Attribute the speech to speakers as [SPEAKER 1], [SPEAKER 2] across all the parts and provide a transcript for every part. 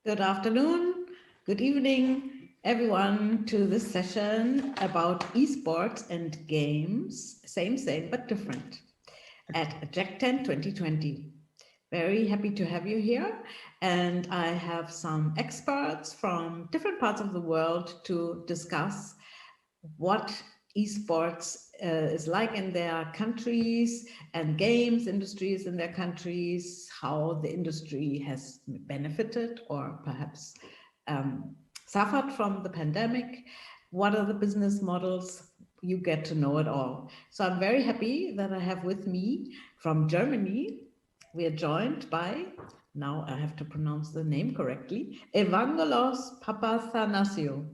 [SPEAKER 1] Good afternoon, good evening, everyone, to this session about esports and games, same, but different, at JakTent 2020. Very happy to have you here, and I have some experts from different parts of the world to discuss what esports is like in their countries and games industries in their countries, how the industry has benefited or perhaps suffered from the pandemic, what are the business models. You get to know it all. So I'm very happy that I have with me from Germany, we are joined by, now I have to pronounce the name correctly, Evangelos Papathanasiou.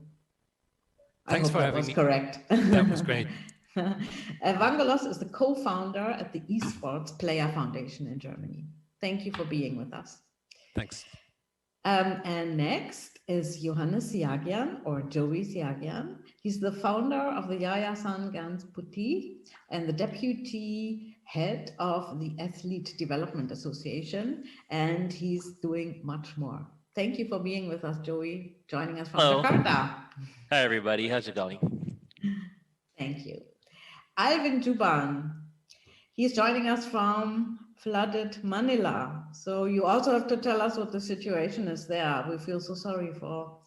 [SPEAKER 2] Thanks for having me. Correct. That was great.
[SPEAKER 1] Evangelos is the co-founder at the eSports Player Foundation in Germany. Thank you for being with us.
[SPEAKER 2] Thanks.
[SPEAKER 1] And next is Johannes Siagian, or Joey Siagian. He's the founder of the Yayasan Gans Puti and the deputy head of the Athlete Development Association, and he's doing much more. Thank you for being with us, Joey, joining us from Jakarta.
[SPEAKER 3] Hi, everybody. How's it going?
[SPEAKER 1] Thank you. Ivan Juban, he's joining us from flooded Manila. So you also have to tell us what the situation is there. We feel so sorry for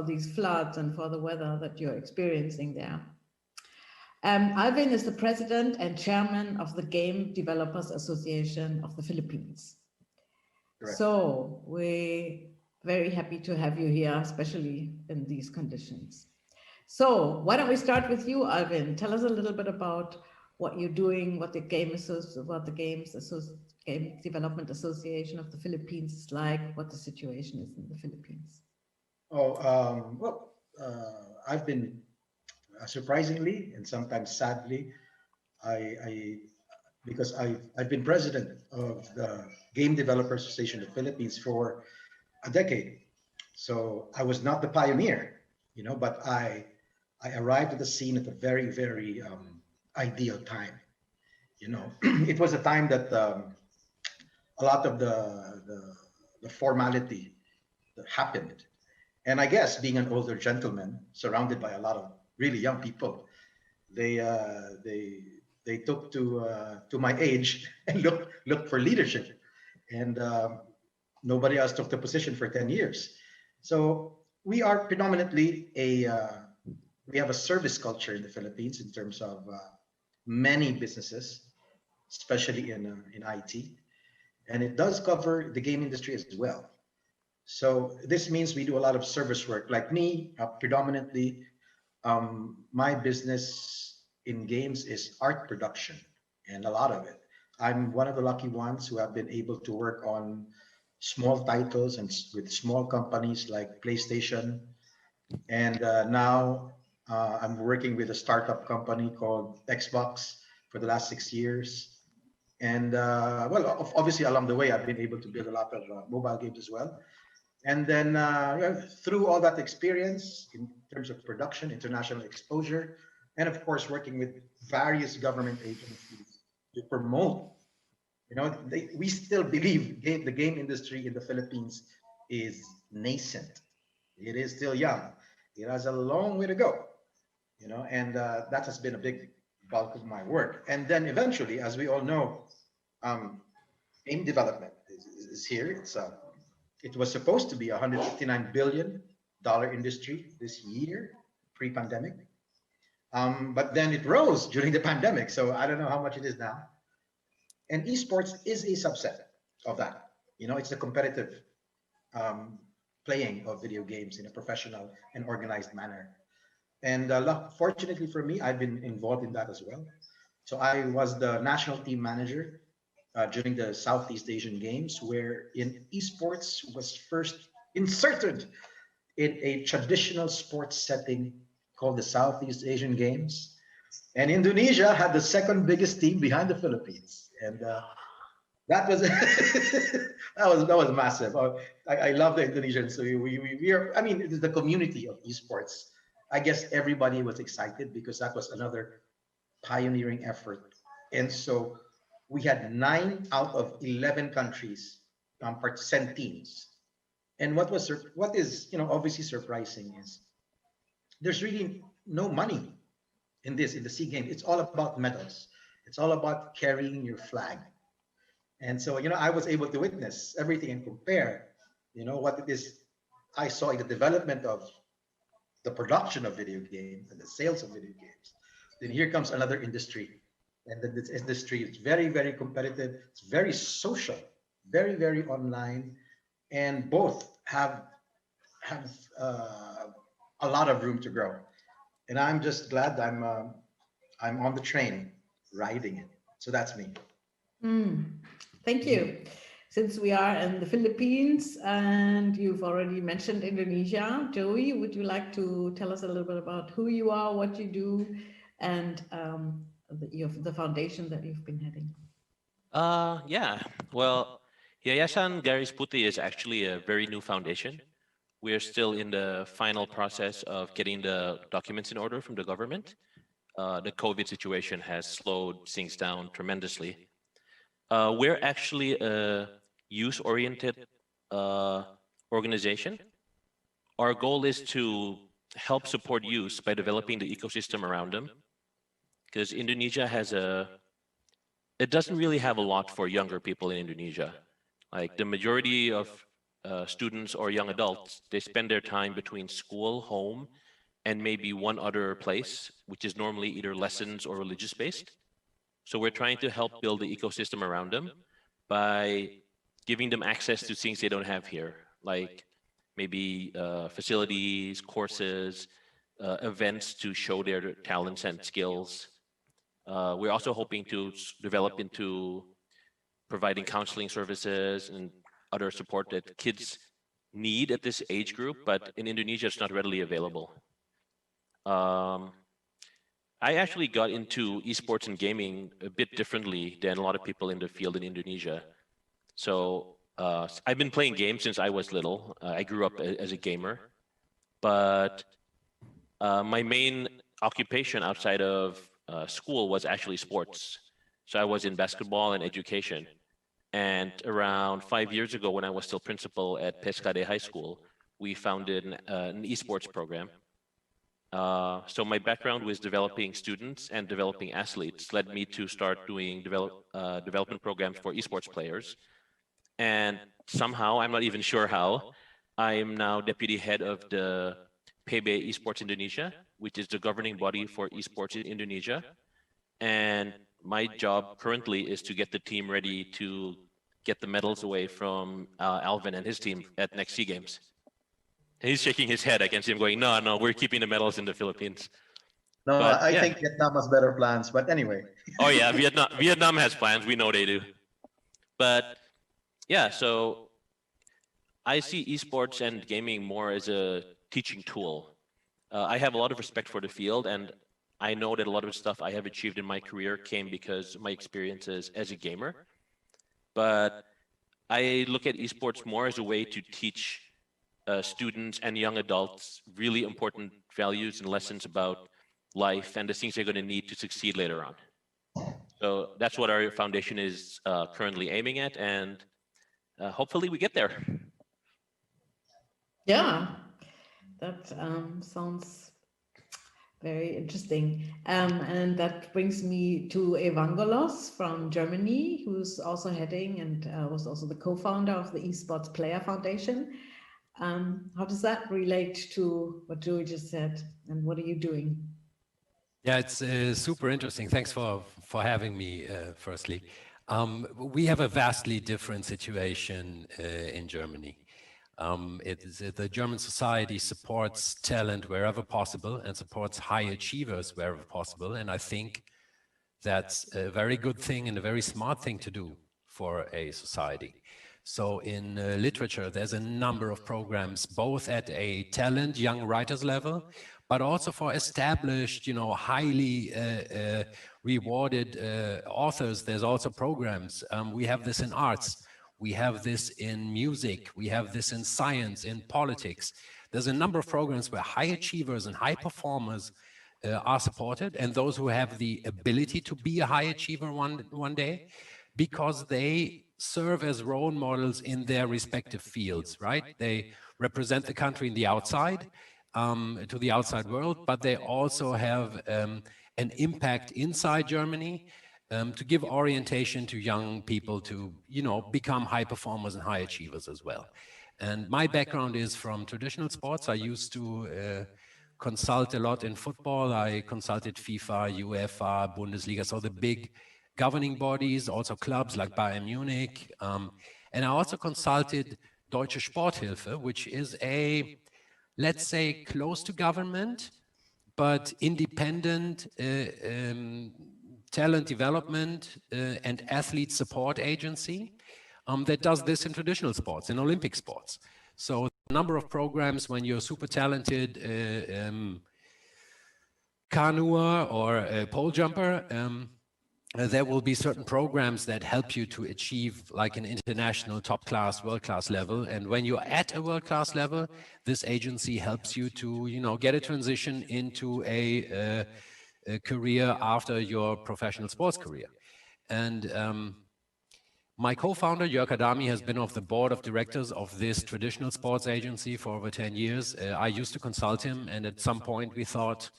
[SPEAKER 1] these floods and for the weather that you're experiencing there. Alvin is the president and chairman of the Game Developers Association of the Philippines. Correct. So we're very happy to have you here, especially in these conditions. So why don't we start with you, Alvin? Tell us a little bit about what you're doing, what the Game Development Association of the Philippines is like, what the situation is in the Philippines.
[SPEAKER 4] I've been surprisingly and sometimes sadly, because I've been president of the Game Developers Association of the Philippines for a decade. So I was not the pioneer, but I arrived at the scene at a very, very ideal time. It was a time that a lot of the formality that happened. And I guess being an older gentleman surrounded by a lot of really young people, they took to my age and looked for leadership. And nobody else took the position for 10 years. So we are predominantly we have a service culture in the Philippines in terms of many businesses, especially in IT. And it does cover the game industry as well. So this means we do a lot of service work. Like me, predominantly, my business in games is art production, and a lot of it. I'm one of the lucky ones who have been able to work on small titles and with small companies like PlayStation. And now I'm working with a startup company called Xbox for the last 6 years. And obviously along the way, I've been able to build a lot of mobile games as well. And then through all that experience in terms of production, international exposure, and of course, working with various government agencies to promote, we still believe the game industry in the Philippines is nascent. It is still young. It has a long way to go, and that has been a big bulk of my work. And then eventually, as we all know, game development is here. It was supposed to be a $159 billion industry this year, pre-pandemic. But then it rose during the pandemic. So I don't know how much it is now. And esports is a subset of that. It's a competitive playing of video games in a professional and organized manner. And fortunately for me, I've been involved in that as well. So I was the national team manager during the Southeast Asian Games, where esports was first inserted in a traditional sports setting called the Southeast Asian Games. And Indonesia had the second biggest team behind the Philippines. And that was that was massive. I love the Indonesians. So we are, it is the community of esports. I guess everybody was excited because that was another pioneering effort. And so we had 9 out of 11 countries send teams And what is obviously surprising is there's really no money in the SEA Games. It's all about medals. It's all about carrying your flag. And so, I was able to witness everything and compare, what it is I saw in the development of the production of video games and the sales of video games. Then here comes another industry. And then this industry is very, very competitive. It's very social, very, very online. And both have a lot of room to grow. And I'm just glad I'm on the train riding it. So that's me.
[SPEAKER 1] Thank you. Since we are in the Philippines and you've already mentioned Indonesia, Joey, would you like to tell us a little bit about who you are, what you do, and the foundation that you've been heading?
[SPEAKER 3] Yeah. Well, Yayasan Garis Putih is actually a very new foundation. We're still in the final process of getting the documents in order from the government. The COVID situation has slowed things down tremendously. We're actually a youth-oriented organization. Our goal is to help support youth by developing the ecosystem around them. Because Indonesia it doesn't really have a lot for younger people in Indonesia. Like the majority of students or young adults, they spend their time between school, home, and maybe one other place, which is normally either lessons or religious-based. So we're trying to help build the ecosystem around them by giving them access to things they don't have here, like maybe facilities, courses, events to show their talents and skills. We're also hoping to develop into providing counseling services and other support that kids need at this age group, but in Indonesia, it's not readily available. I actually got into esports and gaming a bit differently than a lot of people in the field in Indonesia. So I've been playing games since I was little. I grew up as a gamer, but my main occupation outside of school was actually sports. So I was in basketball and education. And around 5 years ago, when I was still principal at Pescade High School, we founded an esports program. So my background with developing students and developing athletes led me to start doing development programs for esports players. And somehow, I'm not even sure how, I am now deputy head of the PB Esports Indonesia, which is the governing body for esports in Indonesia. And my job currently is to get the team ready to get the medals away from Alvin and his team at next SEA Games. And he's shaking his head. I can see him going, no, we're keeping the medals in the Philippines.
[SPEAKER 4] No, but, I think Vietnam has better plans, but anyway.
[SPEAKER 3] Oh yeah, Vietnam has plans. We know they do. But yeah, so I see esports and gaming more as a teaching tool. I have a lot of respect for the field, and I know that a lot of the stuff I have achieved in my career came because of my experiences as a gamer. But I look at esports more as a way to teach students and young adults really important values and lessons about life and the things they're going to need to succeed later on. So that's what our foundation is currently aiming at, and hopefully we get there.
[SPEAKER 1] Yeah, that sounds very interesting. And that brings me to Evangelos from Germany, who's also heading and was also the co-founder of the Esports Player Foundation. How does that relate to what Joey just said, and what are you doing?
[SPEAKER 2] Yeah, it's super interesting. Thanks for having me, firstly. We have a vastly different situation in Germany. The German society supports talent wherever possible and supports high achievers wherever possible. And I think that's a very good thing and a very smart thing to do for a society. So in literature, there's a number of programs, both at a talent, young writers level, but also for established, highly rewarded authors. There's also programs. We have this in arts. We have this in music. We have this in science, in politics. There's a number of programs where high achievers and high performers are supported, and those who have the ability to be a high achiever one day, because they serve as role models in their respective fields, right? They represent the country in the outside, to the outside world, but they also have an impact inside Germany to give orientation to young people to, become high performers and high achievers as well. And my background is from traditional sports. I used to consult a lot in football. I consulted FIFA, UEFA, Bundesliga, so the big governing bodies, also clubs like Bayern Munich. And I also consulted Deutsche Sporthilfe, which is a, let's say, close to government, but independent talent development and athlete support agency that does this in traditional sports, in Olympic sports. So a number of programs when you're super talented canoer or a pole jumper, there will be certain programs that help you to achieve like an international top class, world class level. And when you're at a world class level, this agency helps you to, get a transition into a career after your professional sports career. And my co-founder, Jörg Adami, has been of the board of directors of this traditional sports agency for over 10 years. I used to consult him, and at some point we thought,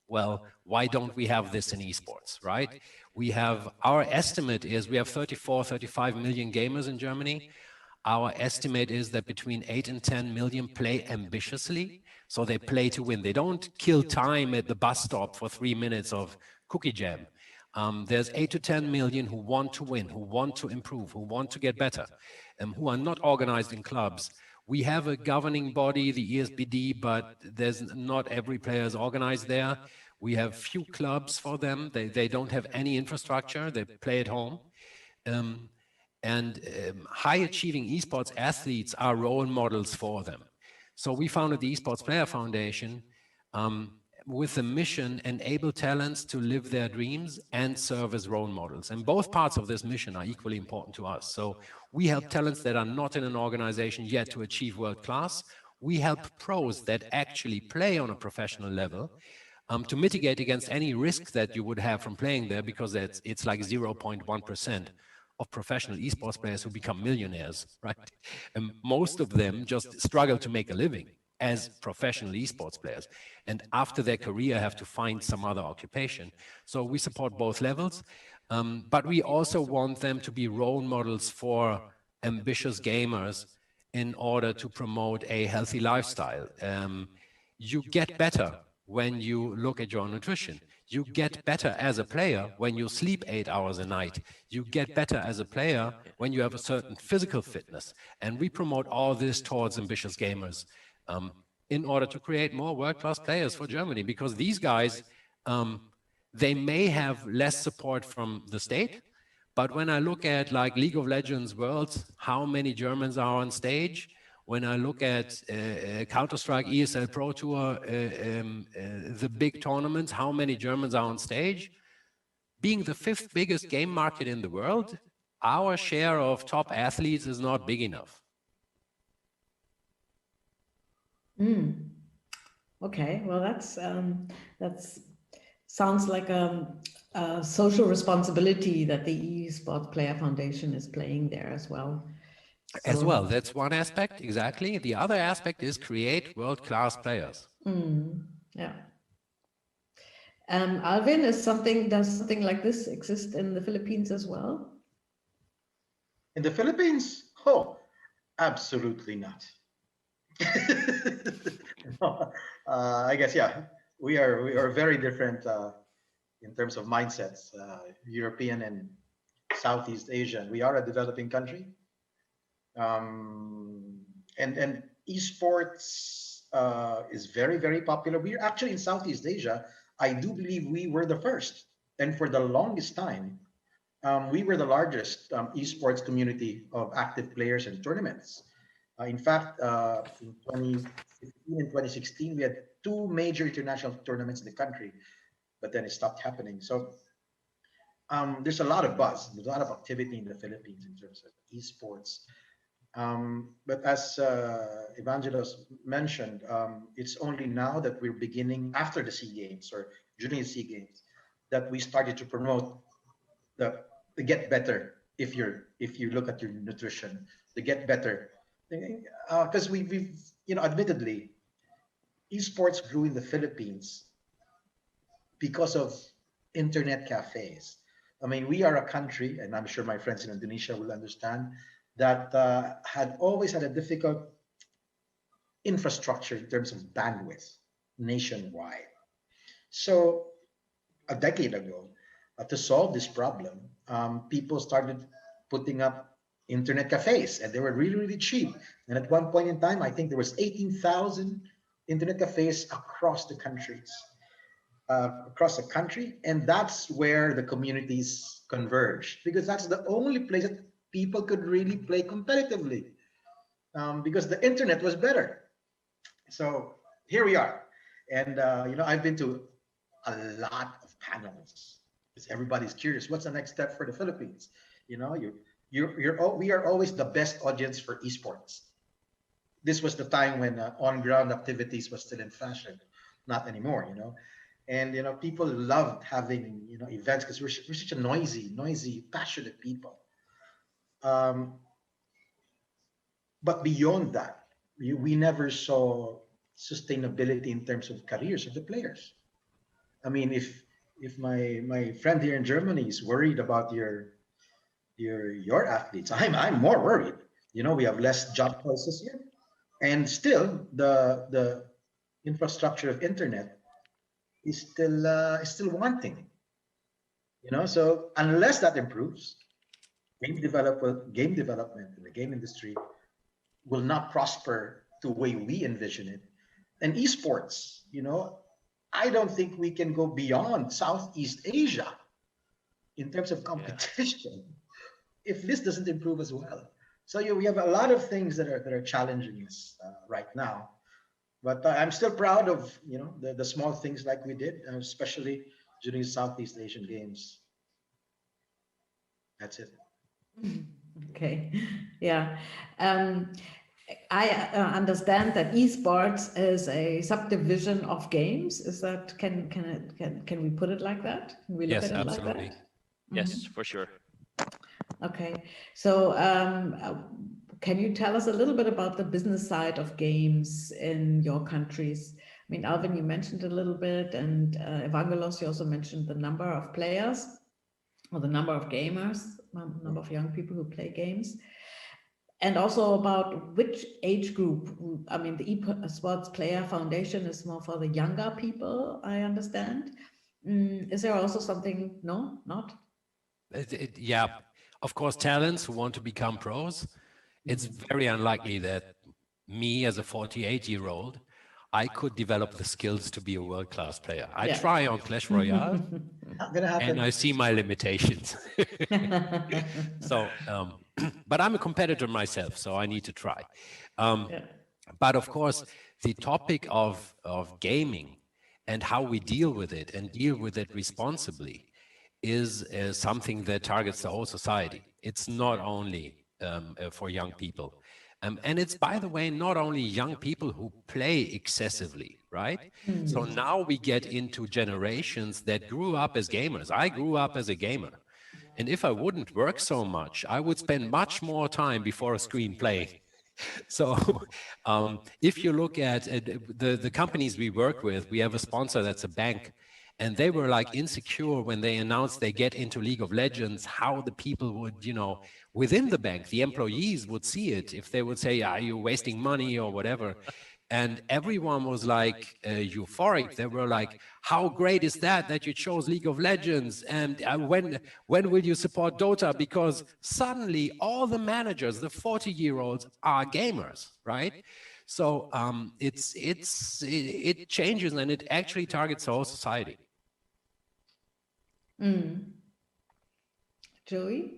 [SPEAKER 2] well, why don't we have this in esports, right? We have, our estimate is we have 34, 35 million gamers in Germany. Our estimate is that between 8 and 10 million play ambitiously. So they play to win. They don't kill time at the bus stop for 3 minutes of cookie jam. There's 8 to 10 million who want to win, who want to improve, who want to get better, who are not organized in clubs. We have a governing body, the ESBD, but there's not every player is organized there. We have few clubs for them. They don't have any infrastructure. They play at home. High-achieving esports athletes are role models for them. So we founded the Esports Player Foundation with the mission enable talents to live their dreams and serve as role models. And both parts of this mission are equally important to us. So we help talents that are not in an organization yet to achieve world class. We help pros that actually play on a professional level to mitigate against any risk that you would have from playing there, because it's like 0.1% of professional esports players who become millionaires, right? And most of them just struggle to make a living as professional esports players, and after their career have to find some other occupation. So we support both levels, but we also want them to be role models for ambitious gamers in order to promote a healthy lifestyle. You get better when you look at your nutrition. You get better as a player when you sleep 8 hours a night. You get better as a player when you have a certain physical fitness. And we promote all this towards ambitious gamers in order to create more world-class players for Germany, because these guys, they may have less support from the state, but when I look at like League of Legends Worlds, how many Germans are on stage? When I look at Counter-Strike, ESL Pro Tour, the big tournaments, how many Germans are on stage? Being the 5th biggest game market in the world, our share of top athletes is not big enough.
[SPEAKER 1] Okay, well, that's sounds like a social responsibility that the eSports Player Foundation is playing there as well.
[SPEAKER 2] As well, that's one aspect, exactly. The other aspect is create world-class players.
[SPEAKER 1] Yeah. Alvin, does something like this exist in the Philippines as well?
[SPEAKER 4] In the Philippines? Oh, absolutely not. I guess, yeah, we are very different in terms of mindsets, European and Southeast Asian. We are a developing country. And esports is very, very popular. We're actually in Southeast Asia. I do believe we were the first. And for the longest time, we were the largest esports community of active players and tournaments. In fact, in 2015 and 2016, we had 2 major international tournaments in the country, but then it stopped happening. So there's a lot of buzz, there's a lot of activity in the Philippines in terms of esports. But as Evangelos mentioned, it's only now that we're beginning, after the SEA Games or during the SEA Games, that we started to promote the Get Better if you look at your nutrition to get better. Because we've admittedly, esports grew in the Philippines because of internet cafes. I mean, we are a country, and I'm sure my friends in Indonesia will understand, that had always had a difficult infrastructure in terms of bandwidth nationwide. So a decade ago, to solve this problem, people started putting up internet cafes, and they were really, really cheap. And at one point in time, I think there was 18,000 internet cafes across the countries, and that's where the communities converged, because that's the only place that people could really play competitively, because the internet was better. So here we are, and I've been to a lot of panels because everybody's curious. What's the next step for the Philippines? We are always the best audience for esports. This was the time when on-ground activities was still in fashion, not anymore. And people loved having events because we're such a noisy, passionate people. But beyond that, we never saw sustainability in terms of careers of the players. I mean, if my friend here in Germany is worried about your athletes, I'm more worried. We have less job choices here, and still the infrastructure of internet is still wanting. So unless that improves, game development in the game industry will not prosper the way we envision it. And esports, I don't think we can go beyond Southeast Asia in terms of competition if this doesn't improve as well. So we have a lot of things that are challenging us right now. But I'm still proud of the small things like we did, especially during Southeast Asian Games. That's it.
[SPEAKER 1] Okay, yeah. I understand that esports is a subdivision of games. Is that can we put it like that? Can we look
[SPEAKER 2] Yes,
[SPEAKER 1] at it
[SPEAKER 2] absolutely.
[SPEAKER 1] like that?
[SPEAKER 3] Yes, for sure.
[SPEAKER 1] Okay, so can you tell us a little bit about the business side of games in your countries? I mean, Alvin, you mentioned a little bit, and Evangelos, you also mentioned the number of players or the number of gamers, number of young people who play games, and also about which age group. I mean, the eSports Player Foundation is more for the younger people, I understand. Is there also something, no, not?
[SPEAKER 2] Yeah, of course, talents who want to become pros. It's very unlikely that me as a 48-year-old, I could develop the skills to be a world-class player. I try on Clash Royale,
[SPEAKER 4] Not gonna happen.
[SPEAKER 2] and I see my limitations. So, but I'm a competitor myself, so I need to try. But of course, the topic of gaming and how we deal with it and deal with it responsibly is something that targets the whole society. It's not only for young people. And it's, by the way, not only young people who play excessively, right? So now we get into generations that grew up as gamers. I grew up as a gamer. And if I wouldn't work so much, I would spend much more time before a screen playing. So if you look at the companies we work with, we have a sponsor that's a bank. And they were like insecure when they announced they get into League of Legends, how the people would, within the bank, the employees would see it if they would say, are you wasting money or whatever? And everyone was like euphoric. They were like, how great is that you chose League of Legends? And when will you support Dota? Because suddenly all the managers, the 40-year-olds, are gamers, right? So it changes, and it actually targets the whole society.
[SPEAKER 1] Joey?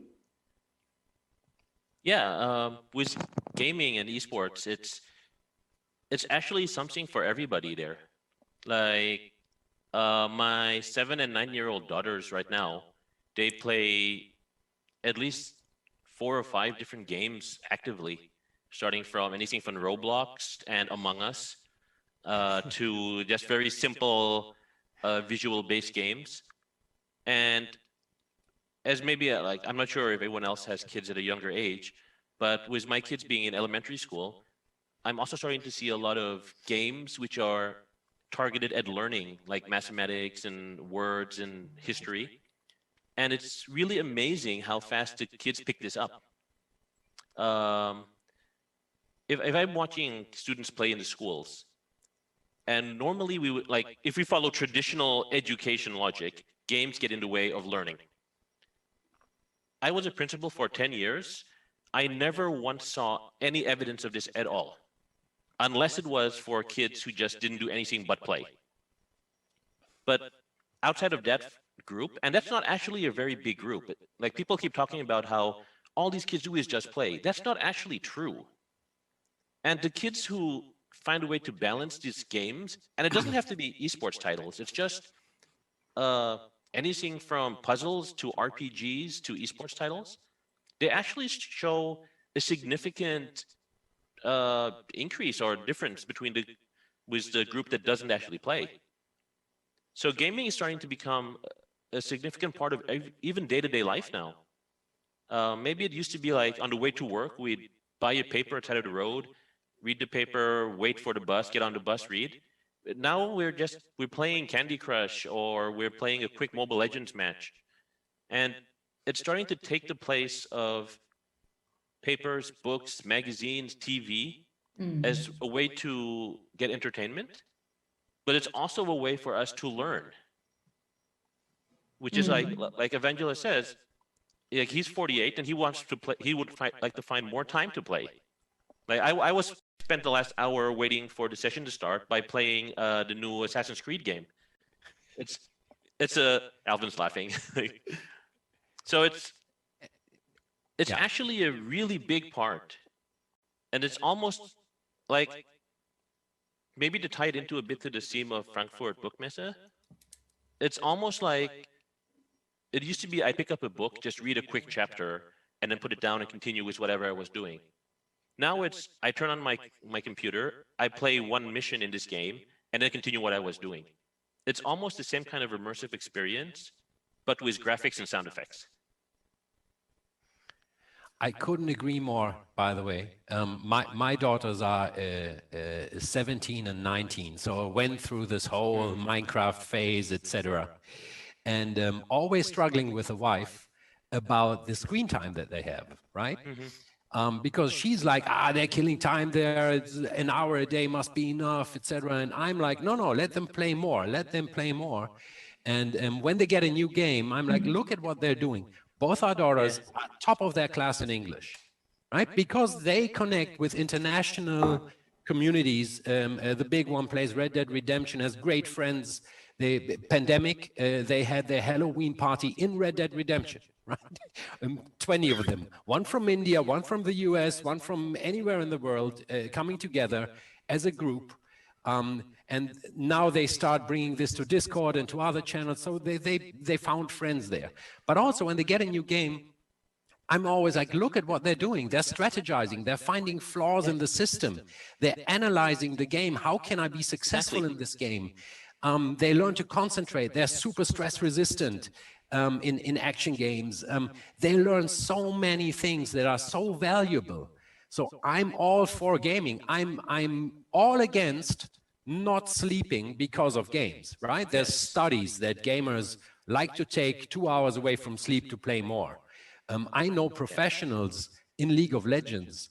[SPEAKER 3] Yeah, with gaming and esports, it's actually something for everybody there. Like my 7 and 9-year-old daughters right now, they play at least 4 or 5 different games actively, starting from anything from Roblox and Among Us to just very simple visual-based games. And as maybe like, I'm not sure if anyone else has kids at a younger age, but with my kids being in elementary school, I'm also starting to see a lot of games which are targeted at learning, like mathematics and words and history. And it's really amazing how fast the kids pick this up. Um, if I'm watching students play in the schools, and normally we would like, if we follow traditional education logic, games get in the way of learning. I was a principal for 10 years. I never once saw any evidence of this at all, unless it was for kids who just didn't do anything but play. But outside of that group, and that's not actually a very big group. Like, people keep talking about how all these kids do is just play. That's not actually true. And the kids who find a way to balance these games, and it doesn't have to be esports titles, it's just anything from puzzles to RPGs to esports titles, they actually show a significant increase or difference between the group that doesn't actually play. So gaming is starting to become a significant part of even day-to-day life now. Maybe it used to be like on the way to work, we'd buy a paper at the side of the road, read the paper, wait for the bus, get on the bus, read. Now we're playing Candy Crush, or we're playing a quick Mobile Legends match. And it's starting to take the place of papers, books, magazines, TV as a way to get entertainment, but it's also a way for us to learn, which is like Evangelist says, like, he's 48 and he wants to play. He would like to find more time to play. Like, I spent the last hour waiting for the session to start by playing the new Assassin's Creed game. It's Alvin's laughing. So it's actually a really big part, and it's almost like, maybe to tie it into a bit to the theme of Frankfurt Buchmesse, it's almost like it used to be I pick up a book, just read a quick chapter, and then put it down and continue with whatever I was doing. Now it's I turn on my computer, I play one mission in this game, and then continue what I was doing. It's almost the same kind of immersive experience, but with graphics and sound effects.
[SPEAKER 2] I couldn't agree more, by the way. My daughters are 17 and 19, so I went through this whole Minecraft phase, etc. And always struggling with a wife about the screen time that they have, right? Because she's like, they're killing time there, it's an hour a day must be enough, etc. And I'm like, no, let them play more, let them play more. And when they get a new game, I'm like, look at what they're doing. Both our daughters are top of their class in English, right? Because they connect with international communities. The big one plays Red Dead Redemption, has great friends. The pandemic, they had their Halloween party in Red Dead Redemption, right? 20 of them, one from India, one from the US, one from anywhere in the world, coming together as a group. And now they start bringing this to Discord and to other channels. So they found friends there. But also when they get a new game, I'm always like, look at what they're doing. They're strategizing. They're finding flaws in the system. They're analyzing the game. How can I be successful in this game? They learn to concentrate. They're super stress resistant in action games. They learn so many things that are so valuable. So I'm all for gaming. I'm all against not sleeping because of games, right? There's studies that gamers like to take 2 hours away from sleep to play more. I know professionals in League of Legends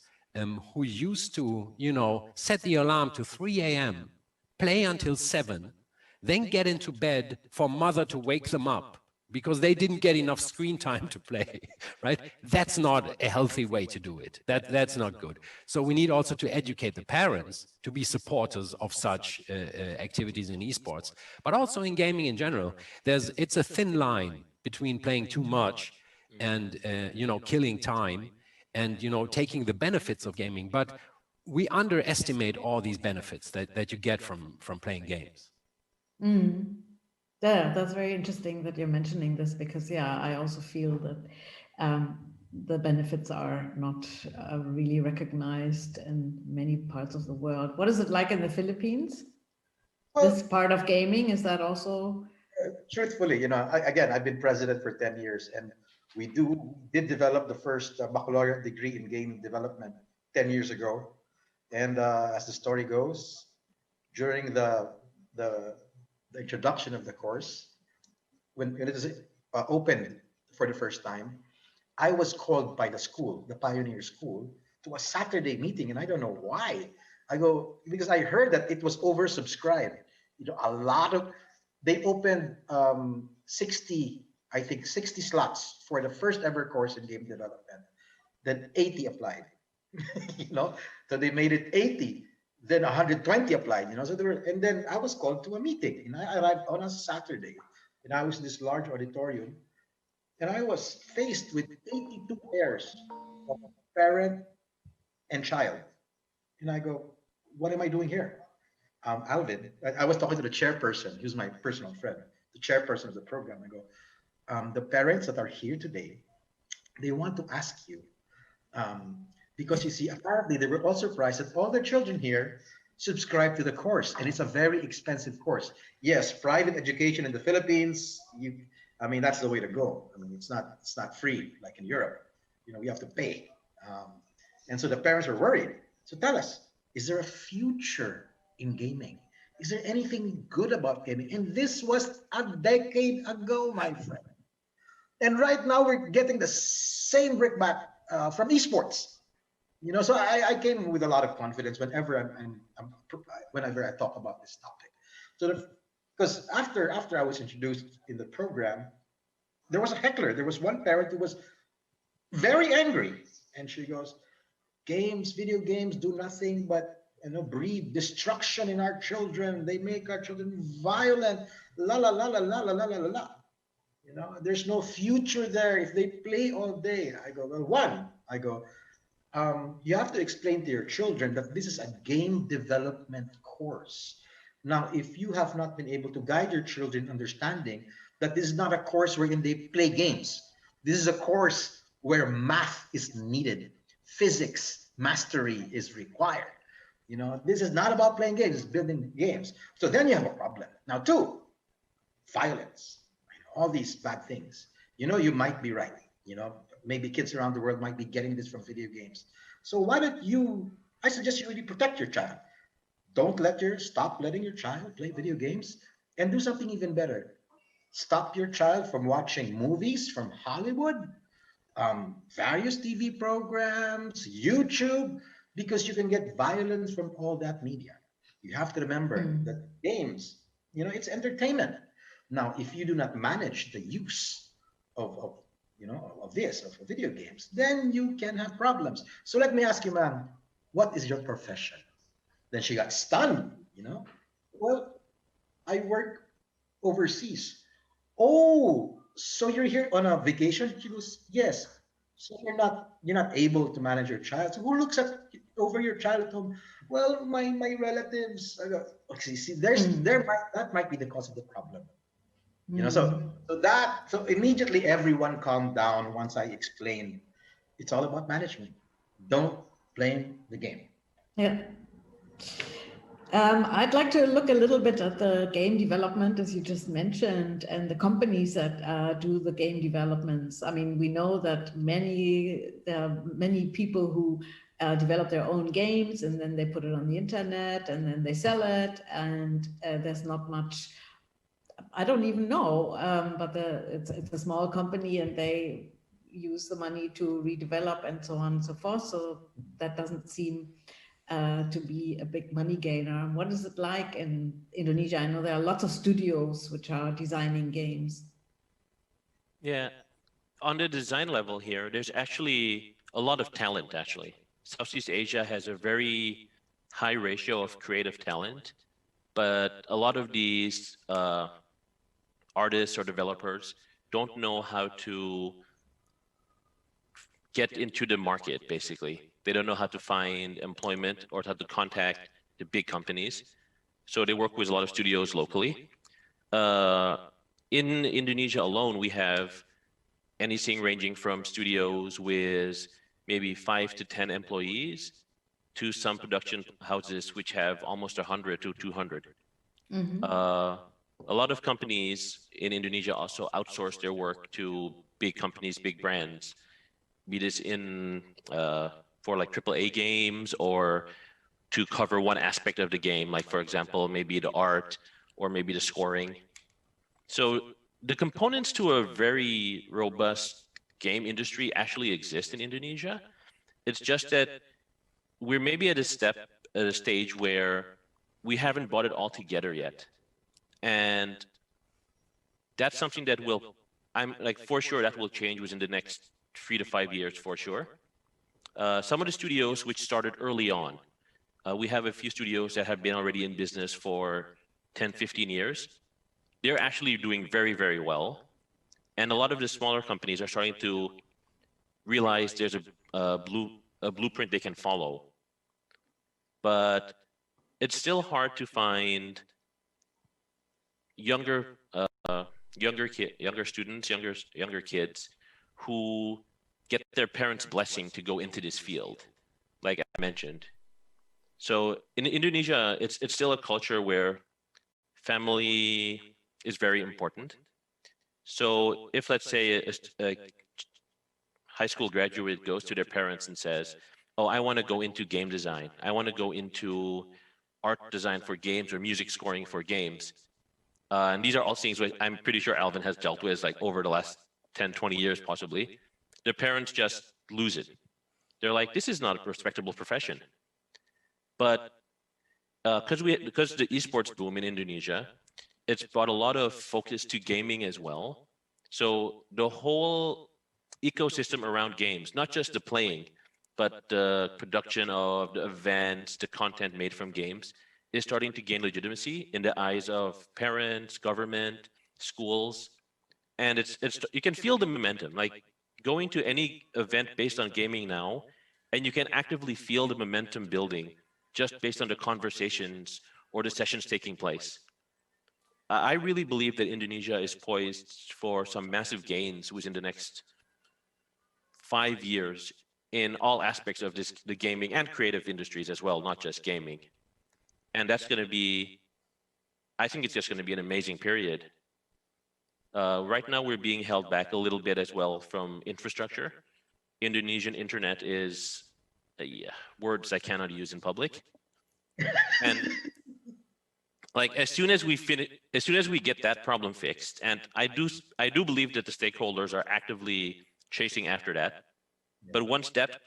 [SPEAKER 2] who used to, set the alarm to 3 a.m., play until 7, then get into bed for mother to wake them up because they didn't get enough screen time to play, right? That's not a healthy way to do it. That's not good. So we need also to educate the parents to be supporters of such activities in esports, but also in gaming in general. It's a thin line between playing too much and, killing time and, taking the benefits of gaming. But we underestimate all these benefits that you get from playing games.
[SPEAKER 1] Yeah, that's very interesting that you're mentioning this, because I also feel that the benefits are not really recognized in many parts of the world. What is it like in the Philippines? Well, this part of gaming, is that also?
[SPEAKER 4] Truthfully, again, I've been president for 10 years, and We did develop the first baccalaureate degree in game development 10 years ago. And as the story goes, during the introduction of the course, when it is opened for the first time, I was called by the school, the Pioneer School, to a Saturday meeting, and I don't know why. I go because I heard that it was oversubscribed. You know, a lot of they opened 60, I think 60 slots for the first ever course in game development. Then 80 applied. You know, so they made it 80. Then 120 applied. You know, so there were, and then I was called to a meeting, and I arrived on a Saturday, and I was in this large auditorium, and I was faced with 82 pairs of parent and child. And I go, what am I doing here? Alvin, I was talking to the chairperson, who's my personal friend, the chairperson of the program. I go, the parents that are here today, they want to ask you, because you see, apparently they were all surprised that all their children here subscribe to the course, and it's a very expensive course. Yes, private education in the Philippines, I mean, that's the way to go. I mean, it's not free like in Europe. You know, we have to pay. And so the parents were worried. So tell us, is there a future in gaming? Is there anything good about gaming? And this was a decade ago, my friend. And right now we're getting the same brickbat from eSports. You know, so I came with a lot of confidence whenever whenever I talk about this topic. So because after I was introduced in the program, there was a heckler. There was one parent who was very angry, and she goes, video games do nothing but, you know, breed destruction in our children. They make our children violent. La la la la la la la la la. You know, there's no future there if they play all day. I go, well, you have to explain to your children that this is a game development course. Now, if you have not been able to guide your children understanding that this is not a course wherein they play games, this is a course where math is needed, physics mastery is required. You know, this is not about playing games, it's building games. So then you have a problem. Now, 2, violence, all these bad things. You know, you might be right. You know, maybe kids around the world might be getting this from video games. So why don't you, I suggest you really protect your child. Stop letting your child play video games, and do something even better. Stop your child from watching movies from Hollywood, various TV programs, YouTube, because you can get violence from all that media. You have to remember that games, you know, it's entertainment. Now, if you do not manage the use of video games, then you can have problems. So let me ask you, ma'am, what is your profession? Then she got stunned, you know. Well, I work overseas. Oh, so you're here on a vacation? She goes, yes. So you're not able to manage your child. So who looks over your child at home? Well, my relatives. I go, okay, see, that might be the cause of the problem. You know, so immediately everyone calmed down once I explained it's all about management. Don't blame the game.
[SPEAKER 1] Yeah. I'd like to look a little bit at the game development, as you just mentioned, and the companies that do the game developments. I mean, we know that there are many people who develop their own games, and then they put it on the internet, and then they sell it, and there's not much. I don't even know, but it's a small company, and they use the money to redevelop and so on and so forth. So that doesn't seem to be a big money gainer. What is it like in Indonesia? I know there are lots of studios which are designing games.
[SPEAKER 3] Yeah, on the design level here, there's actually a lot of talent, actually. Southeast Asia has a very high ratio of creative talent, but a lot of these artists or developers don't know how to get into the market, basically. They don't know how to find employment or how to contact the big companies. So they work with a lot of studios locally. In Indonesia alone, we have anything ranging from studios with maybe 5 to 10 employees to some production houses which have almost 100 to 200. A lot of companies in Indonesia also outsource their work to big companies, big brands, be this in for like AAA games or to cover one aspect of the game, like for example, maybe the art or maybe the scoring. So the components to a very robust game industry actually exist in Indonesia. It's just that we're maybe at a stage where we haven't brought it all together yet. And that's something that will, I'm like for sure that will change within the next 3 to 5 years for sure. Some of the studios which started early on, we have a few studios that have been already in business for 10, 15 years. They're actually doing very, very well. And a lot of the smaller companies are starting to realize there's a blueprint they can follow. But it's still hard to find younger students, younger kids who get their parents' blessing to go into this field, like I mentioned. So in Indonesia, it's still a culture where family is very important. So if, let's say, a high school graduate goes to their parents and says, oh, I want to go into game design, I want to go into art design for games or music scoring for games. And these are all things which I'm pretty sure Alvin has dealt with like over the last 10, 20 years possibly. Their parents just lose it. They're like, this is not a respectable profession. But because the esports boom in Indonesia, it's brought a lot of focus to gaming as well. So the whole ecosystem around games, not just the playing, but the production of the events, the content made from games, is starting to gain legitimacy in the eyes of parents, government, schools. And it's you can feel the momentum, like going to any event based on gaming now, and you can actively feel the momentum building just based on the conversations or the sessions taking place. I really believe that Indonesia is poised for some massive gains within the next 5 years in all aspects of the gaming and creative industries as well, not just gaming. And that's going to be, I think it's just going to be an amazing period. Right now, we're being held back a little bit as well from infrastructure. Indonesian internet is words I cannot use in public. And like as soon as we get that problem fixed, and I do believe that the stakeholders are actively chasing after that. But once that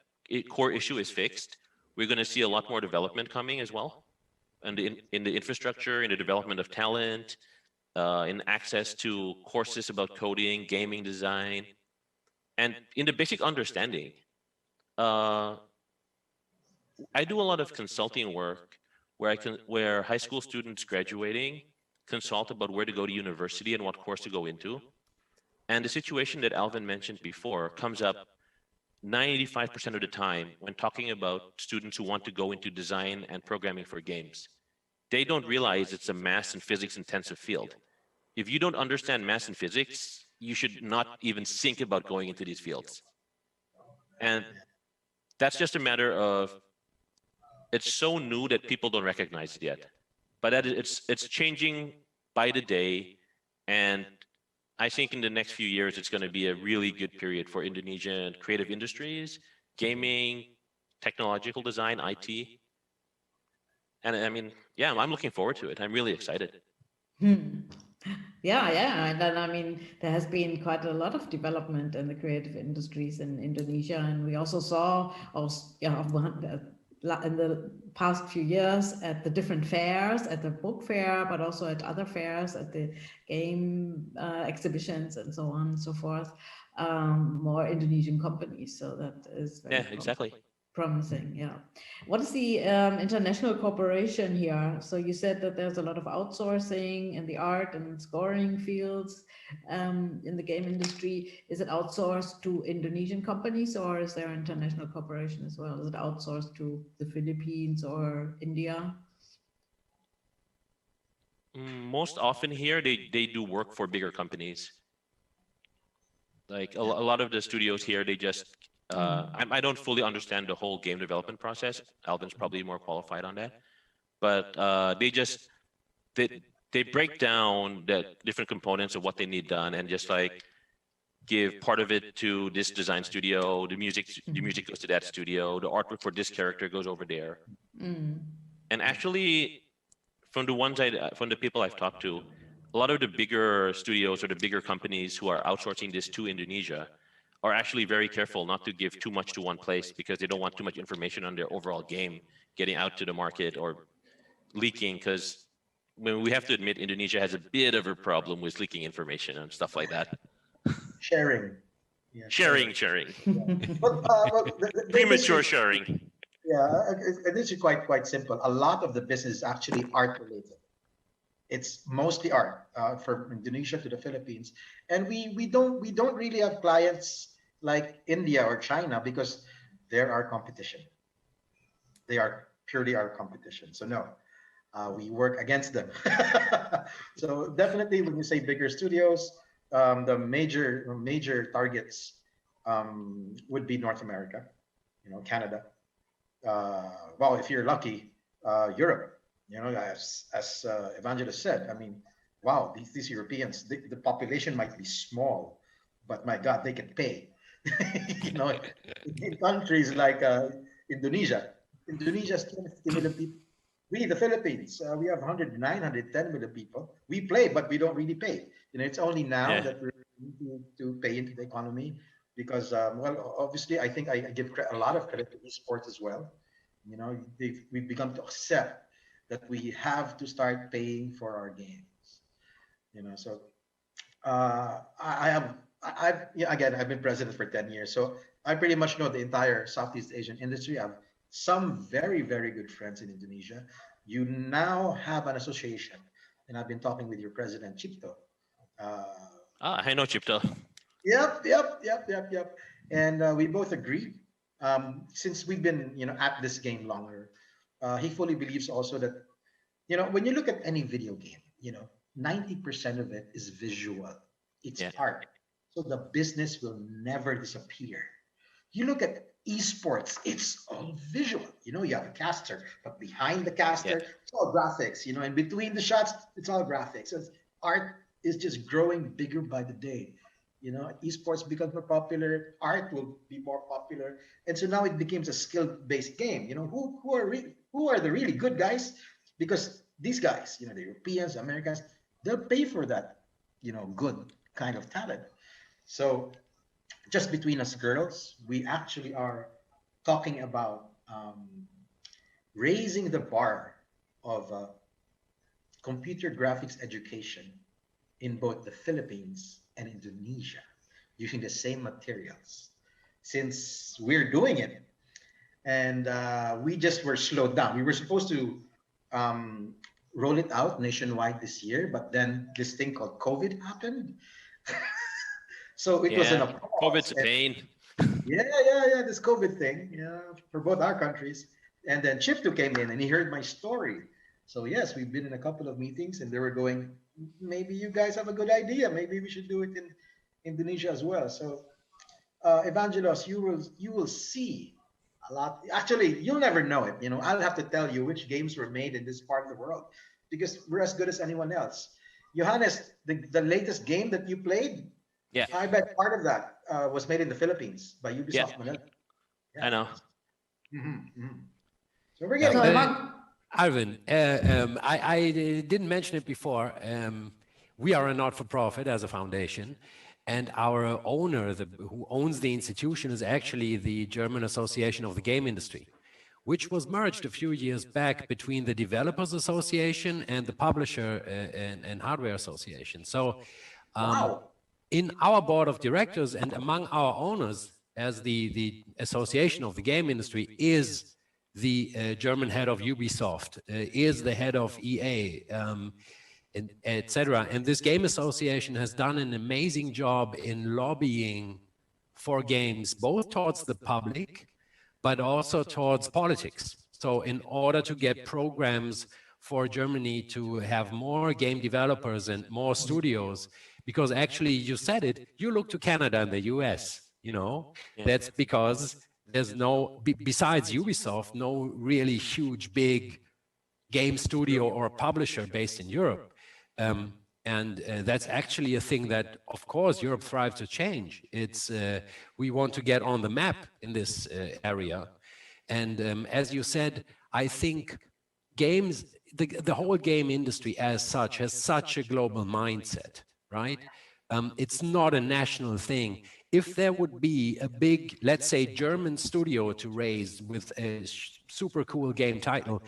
[SPEAKER 3] core issue is fixed, we're going to see a lot more development coming as well, and in the infrastructure, in the development of talent, in access to courses about coding, gaming design, and in the basic understanding. I do a lot of consulting work where high school students graduating consult about where to go to university and what course to go into. And the situation that Alvin mentioned before comes up 95% of the time when talking about students who want to go into design and programming for games. They don't realize it's a math and physics intensive field. If you don't understand math and physics, you should not even think about going into these fields. And that's just a matter of, it's so new that people don't recognize it yet. But that it's changing by the day. And I think in the next few years, it's going to be a really good period for Indonesian creative industries, gaming, technological design, IT. And I mean, yeah, I'm looking forward to it. I'm really excited.
[SPEAKER 1] Yeah, and then I mean, there has been quite a lot of development in the creative industries in Indonesia, and we also saw, in the past few years at the different fairs, at the book fair, but also at other fairs, at the game exhibitions and so on and so forth, more Indonesian companies. So that is very
[SPEAKER 3] exactly.
[SPEAKER 1] Promising, yeah. What is the international cooperation here? So you said that there's a lot of outsourcing in the art and scoring fields in the game industry. Is it outsourced to Indonesian companies, or is there international cooperation as well? Is it outsourced to the Philippines or India?
[SPEAKER 3] Most often here, they do work for bigger companies. Like a lot of the studios here, they just I don't fully understand the whole game development process. Alvin's probably more qualified on that. But they break down the different components of what they need done, and just like give part of it to this design studio, the music goes to that studio, the artwork for this character goes over there. And actually, from the people I've talked to, a lot of the bigger studios or the bigger companies who are outsourcing this to Indonesia are actually very careful not to give too much to one place, because they don't want too much information on their overall game getting out to the market or leaking. Because when we have to admit, Indonesia has a bit of a problem with leaking information and stuff like that.
[SPEAKER 4] Sharing. Yeah,
[SPEAKER 3] Sharing. Premature sharing.
[SPEAKER 4] Yeah, this is quite simple. A lot of the business is actually art related. It's mostly art from Indonesia to the Philippines, and we don't really have clients like India or China, because they're our competition. They are purely our competition. So no, we work against them. So definitely, when you say bigger studios, the major targets would be North America, Canada. Well, if you're lucky, Europe. As Evangelist said, I mean, wow, these Europeans, the population might be small, but my God, they can pay. In countries like Indonesia has 250 million people. We, the Philippines, we have 109, 110 million people. We play, but we don't really pay. It's only now that we're need to pay into the economy, because, well, obviously, I think I give a lot of credit to eSports as well. We've begun to accept that we have to start paying for our games. So I've been president for 10 years, so I pretty much know the entire Southeast Asian industry. I have some very, very good friends in Indonesia. You now have an association, and I've been talking with your president, Chipto.
[SPEAKER 3] I know Chipto.
[SPEAKER 4] Yep. And we both agree. Since we've been, at this game longer, he fully believes also that, when you look at any video game, 90% of it is visual. It's art. So the business will never disappear. You look at eSports, it's all visual. You have a caster, but behind the caster, it's all graphics. And between the shots, it's all graphics. So art is just growing bigger by the day. Esports becomes more popular, art will be more popular, and so now it becomes a skill-based game. Who are the really good guys? Because these guys, the Europeans, Americans, they'll pay for that, good kind of talent. So, just between us girls, we actually are talking about raising the bar of computer graphics education in both the Philippines and Indonesia, using the same materials, since we're doing it. And we just were slowed down. We were supposed to roll it out nationwide this year, but then this thing called COVID happened. So it was in a pause.
[SPEAKER 3] COVID's a pain.
[SPEAKER 4] Yeah, this COVID thing, for both our countries. And then Chipto came in and he heard my story. So yes, we've been in a couple of meetings, and they were going, maybe you guys have a good idea. Maybe we should do it in Indonesia as well. So, Evangelos, you will see a lot. Actually, you'll never know it. I'll have to tell you which games were made in this part of the world, because we're as good as anyone else. Johannes, the latest game that you played, I bet part of that was made in the Philippines by Ubisoft Manila.
[SPEAKER 3] I know.
[SPEAKER 4] So we're getting
[SPEAKER 2] Arvin, I didn't mention it before. We are a not-for-profit as a foundation, and our owner, who owns the institution, is actually the German Association of the Game Industry, which was merged a few years back between the Developers Association and the Publisher and Hardware Association. So in our board of directors and among our owners, as the Association of the Game Industry is the German head of Ubisoft, is the head of EA, etc. And this game association has done an amazing job in lobbying for games, both towards the public, but also towards politics. So in order to get programs for Germany to have more game developers and more studios, because actually you said it, you look to Canada and the US, that's because there's besides Ubisoft, no really huge, big game studio or publisher based in Europe. And that's actually a thing that, of course, Europe thrives to change. It's we want to get on the map in this area. And as you said, I think games, the whole game industry as such has such a global mindset, right? It's not a national thing. If there would be a big, let's say, German studio to raise with a super cool game title,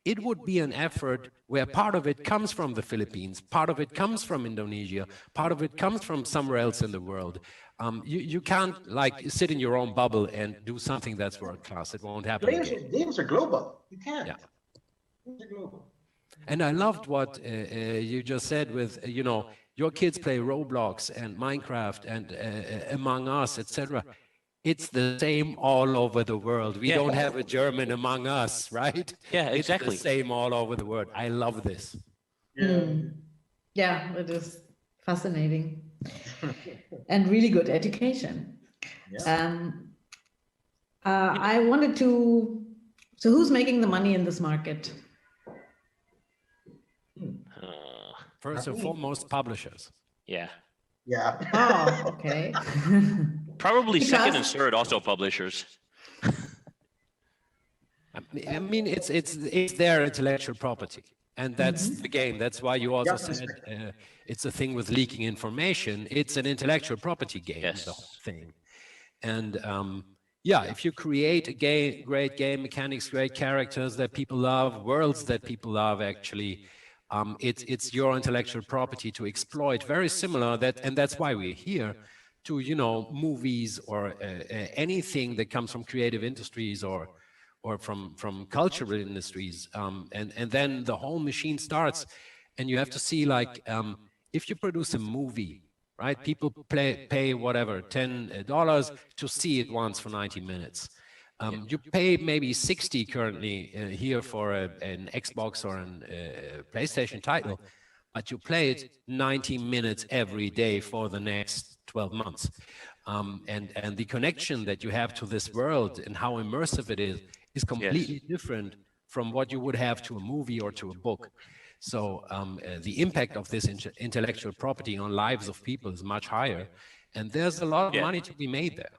[SPEAKER 2] it would be an effort where part of it comes from the Philippines, part of it comes from Indonesia, part of it comes from somewhere else in the world. You can't like sit in your own bubble and do something that's world class. It won't happen again.
[SPEAKER 4] Games are global. You can't.
[SPEAKER 2] Yeah.
[SPEAKER 4] Games are global.
[SPEAKER 2] And I loved what you just said with, you know, your kids play Roblox and Minecraft and Among Us, etc. It's the same all over the world. We don't have a German Among Us, right?
[SPEAKER 3] Yeah, exactly.
[SPEAKER 2] It's the same all over the world. I love this.
[SPEAKER 1] Yeah, it is fascinating and really good education.
[SPEAKER 4] Yeah.
[SPEAKER 1] I wanted to, so who's making the money in this market?
[SPEAKER 2] First and foremost, publishers.
[SPEAKER 3] Yeah.
[SPEAKER 4] Yeah.
[SPEAKER 1] Oh, okay.
[SPEAKER 3] Probably second and
[SPEAKER 1] Because-
[SPEAKER 3] third also publishers.
[SPEAKER 2] I mean, it's their intellectual property, and that's the game. That's why you also said it's a thing with leaking information. It's an intellectual property game,
[SPEAKER 3] Yes.
[SPEAKER 2] the whole thing. And yeah, if you create a game, great game mechanics, great characters that people love, worlds that people love, actually, it's your intellectual property to exploit. Very similar and that's why we're here. To, you know, movies or anything that comes from creative industries or from cultural industries, and then the whole machine starts, and you have to see, like, if you produce a movie, right? People pay whatever $10 to see it once for 90 minutes. You pay maybe 60 currently here for an Xbox or a PlayStation title, but you play it 90 minutes every day for the next 12 months. And the connection that you have to this world and how immersive it is completely different from what you would have to a movie or to a book. So the impact of this intellectual property on lives of people is much higher. And there's a lot of money to be made there.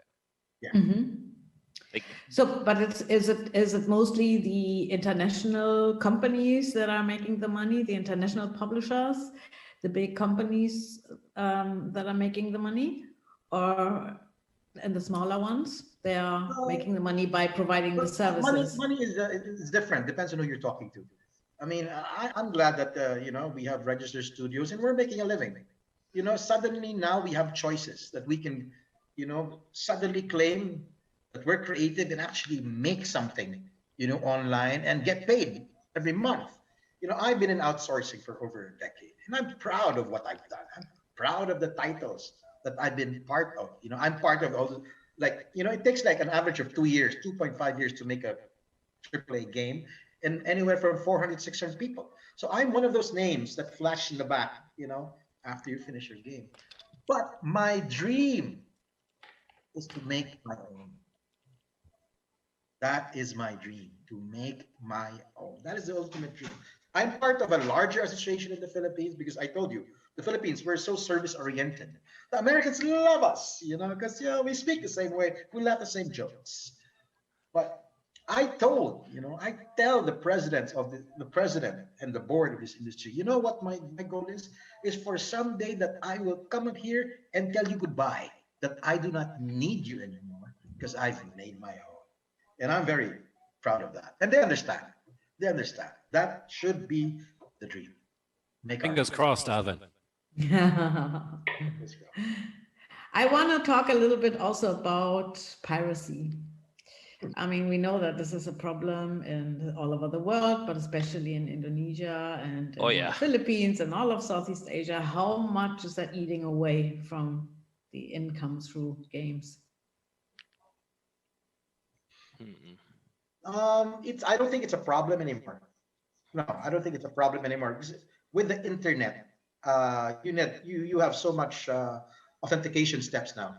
[SPEAKER 1] So, but is it mostly the international companies that are making the money, the international publishers, the big companies that are making the money, and the smaller ones, they are making the money by providing the services?
[SPEAKER 4] Money is different. Depends on who you're talking to. I mean, I'm glad that you know, we have registered studios and we're making a living. You know, suddenly now we have choices that we can, you know, suddenly claim that we're creative and actually make something, you know, online and get paid every month. You know, I've been in outsourcing for over a decade, and I'm proud of what I've done. I'm proud of the titles that I've been part of. You know, I'm part of all the, like, you know, it takes like an average of 2 years, 2.5 years to make a AAA game, and anywhere from 400, 600 people. So I'm one of those names that flash in the back, you know, after you finish your game. But my dream is to make my own. That is my dream, to make my own. That is the ultimate dream. I'm part of a larger association in the Philippines because I told you, the Philippines, we're so service-oriented. The Americans love us, you know, because, you know, we speak the same way, we laugh the same jokes. But I tell the presidents of the president and the board of this industry, you know what my goal is for someday that I will come up here and tell you goodbye, that I do not need you anymore because I've made my own. And I'm very proud of that. And they understand. They understand. That should be the dream.
[SPEAKER 2] Fingers crossed, Alvin.
[SPEAKER 1] I want to talk a little bit also about piracy. I mean, we know that this is a problem all over the world, but especially in Indonesia and the Philippines and all of Southeast Asia. How much is that eating away from the income through games?
[SPEAKER 4] I don't think it's a problem anymore. No, I don't think it's a problem anymore. Because with the internet, you have so much authentication steps now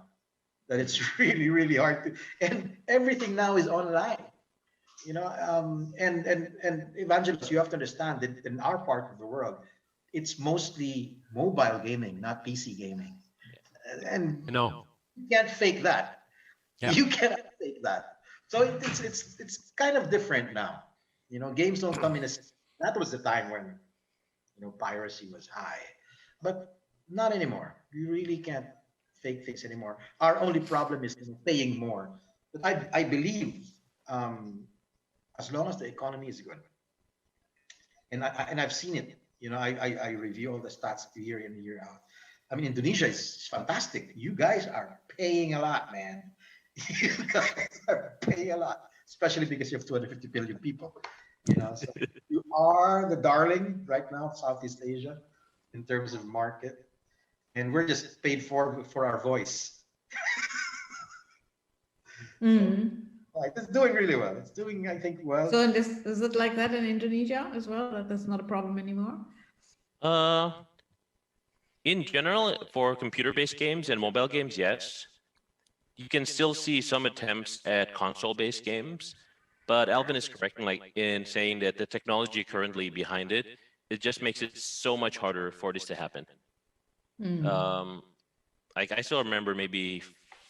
[SPEAKER 4] that it's really, really hard to, and everything now is online. You know, and Evangelist, you have to understand that in our part of the world, it's mostly mobile gaming, not PC gaming. And
[SPEAKER 2] No.
[SPEAKER 4] you can't fake that.
[SPEAKER 2] Yeah.
[SPEAKER 4] You cannot fake that. So it's kind of different now. Games don't come in as that was the time when piracy was high, but not anymore. You really can't fake things anymore. Our only problem is paying more. But I believe as long as the economy is good, and I've seen it. I review all the stats year in year out. I mean, Indonesia is fantastic. You guys are paying a lot, man. You guys are paying a lot, especially because you have 250 billion people. So you are the darling right now of Southeast Asia in terms of market, and we're just paid for our voice. Like, it's doing really well. It's doing, I think, well.
[SPEAKER 1] So is it like that in Indonesia as well? That that's not a problem anymore?
[SPEAKER 3] In general, for computer-based games and mobile games, yes. You can still see some attempts at console-based games, but Alvin is correct in saying that the technology currently behind it just makes it so much harder for this to happen. Like I still remember maybe